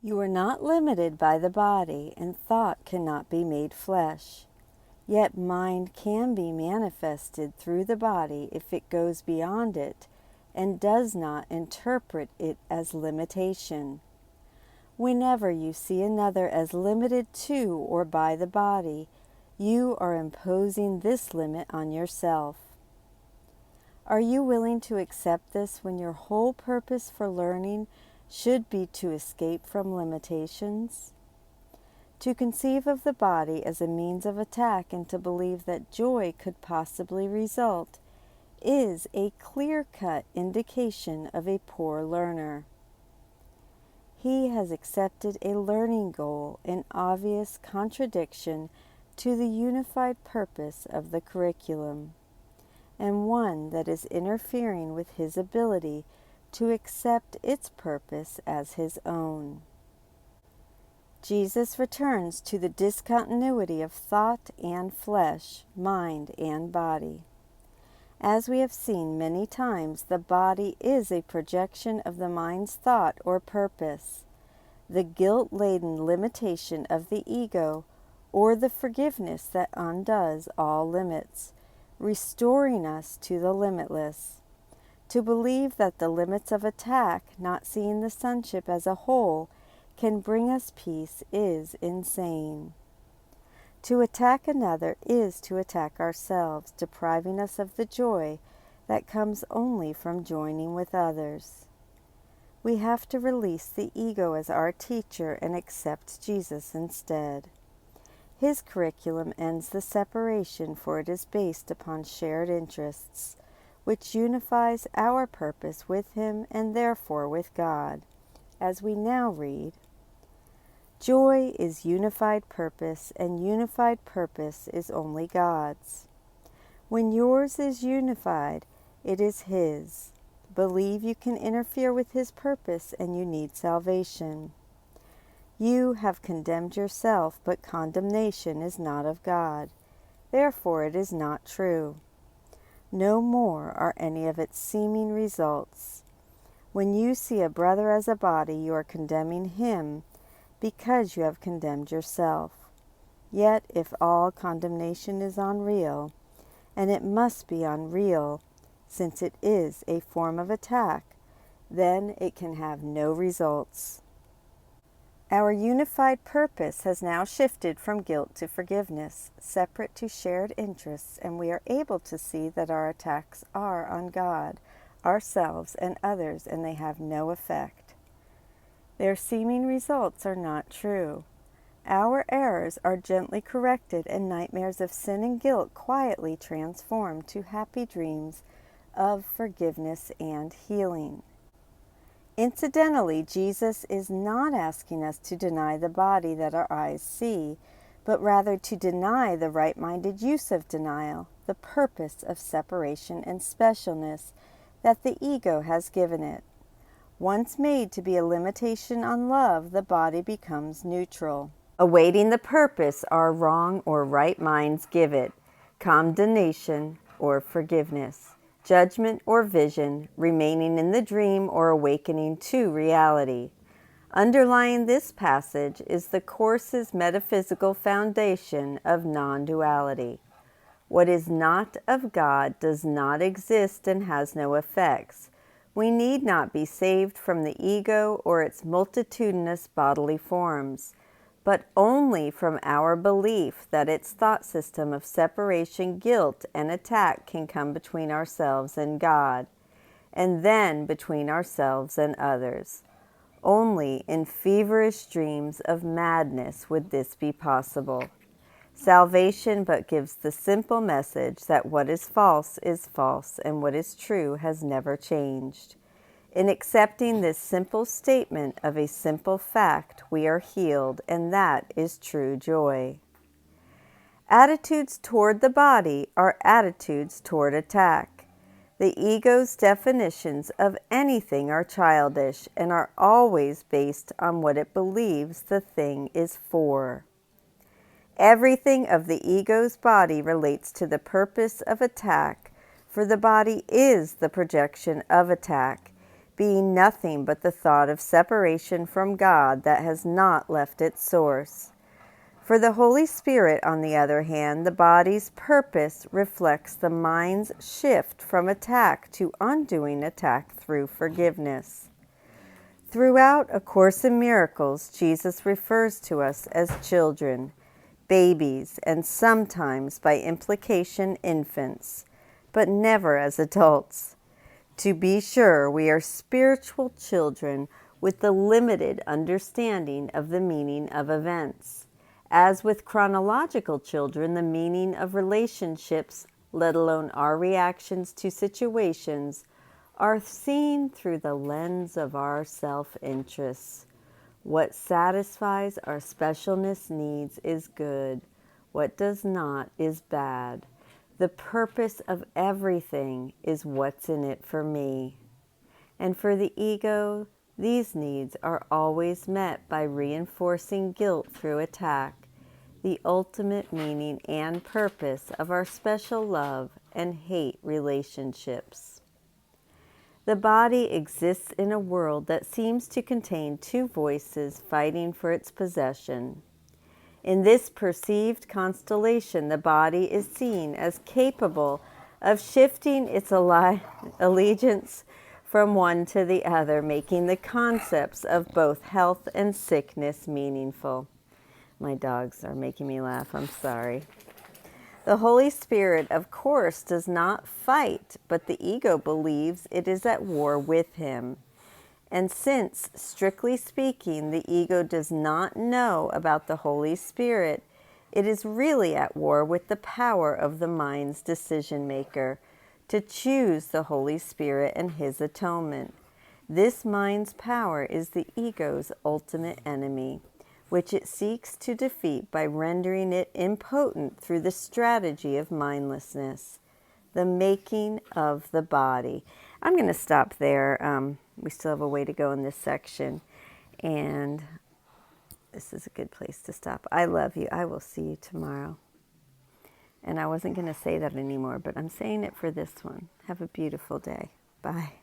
You are not limited by the body, and thought cannot be made flesh. Yet mind can be manifested through the body if it goes beyond it and does not interpret it as limitation. Whenever you see another as limited to or by the body, you are imposing this limit on yourself. Are you willing to accept this when your whole purpose for learning should be to escape from limitations? To conceive of the body as a means of attack and to believe that joy could possibly result is a clear-cut indication of a poor learner. He has accepted a learning goal in obvious contradiction to the unified purpose of the curriculum, and one that is interfering with his ability to accept its purpose as his own. Jesus returns to the discontinuity of thought and flesh, mind and body. As we have seen many times, the body is a projection of the mind's thought or purpose, the guilt-laden limitation of the ego, or the forgiveness that undoes all limits, restoring us to the limitless. To believe that the limits of attack, not seeing the sonship as a whole, can bring us peace is insane. To attack another is to attack ourselves, depriving us of the joy that comes only from joining with others. We have to release the ego as our teacher and accept Jesus instead. His curriculum ends the separation, for it is based upon shared interests, which unifies our purpose with Him and therefore with God. As we now read, joy is unified purpose, and unified purpose is only God's. When yours is unified, it is His. Believe you can interfere with His purpose and you need salvation. You have condemned yourself, but condemnation is not of God. Therefore it is not true. No more are any of its seeming results. When you see a brother as a body, you are condemning him because you have condemned yourself. Yet if all condemnation is unreal, and it must be unreal since it is a form of attack, then it can have no results. Our unified purpose has now shifted from guilt to forgiveness, separate to shared interests, and we are able to see that our attacks are on God, ourselves, and others, and they have no effect. Their seeming results are not true. Our errors are gently corrected, and nightmares of sin and guilt quietly transformed to happy dreams of forgiveness and healing. Incidentally, Jesus is not asking us to deny the body that our eyes see, but rather to deny the right-minded use of denial, the purpose of separation and specialness that the ego has given it. Once made to be a limitation on love, the body becomes neutral, awaiting the purpose our wrong or right minds give it, condemnation or forgiveness, judgment or vision, remaining in the dream or awakening to reality. Underlying this passage is the Course's metaphysical foundation of non-duality. What is not of God does not exist and has no effects. We need not be saved from the ego or its multitudinous bodily forms, but only from our belief that its thought system of separation, guilt, and attack can come between ourselves and God, and then between ourselves and others. Only in feverish dreams of madness would this be possible. Salvation but gives the simple message that what is false, and what is true has never changed. In accepting this simple statement of a simple fact, we are healed, and that is true joy. Attitudes toward the body are attitudes toward attack. The ego's definitions of anything are childish and are always based on what it believes the thing is for. Everything of the ego's body relates to the purpose of attack, for the body is the projection of attack, being nothing but the thought of separation from God that has not left its source. For the Holy Spirit, on the other hand, the body's purpose reflects the mind's shift from attack to undoing attack through forgiveness. Throughout A Course in Miracles, Jesus refers to us as children, babies, and sometimes by implication infants, but never as adults. To be sure, we are spiritual children with the limited understanding of the meaning of events. As with chronological children, the meaning of relationships, let alone our reactions to situations, are seen through the lens of our self-interests. What satisfies our specialness needs is good. What does not is bad. The purpose of everything is what's in it for me. And for the ego, these needs are always met by reinforcing guilt through attack, the ultimate meaning and purpose of our special love and hate relationships. The body exists in a world that seems to contain two voices fighting for its possession. In this perceived constellation, the body is seen as capable of shifting its allegiance from one to the other, making the concepts of both health and sickness meaningful. My dogs are making me laugh, I'm sorry. The Holy Spirit, of course, does not fight, but the ego believes it is at war with him. And since, strictly speaking, the ego does not know about the Holy Spirit, it is really at war with the power of the mind's decision maker to choose the Holy Spirit and his atonement. This mind's power is the ego's ultimate enemy, which it seeks to defeat by rendering it impotent through the strategy of mindlessness, the making of the body. I'm going to stop there. We still have a way to go in this section, and this is a good place to stop. I love you. I will see you tomorrow. And I wasn't going to say that anymore, but I'm saying it for this one. Have a beautiful day. Bye.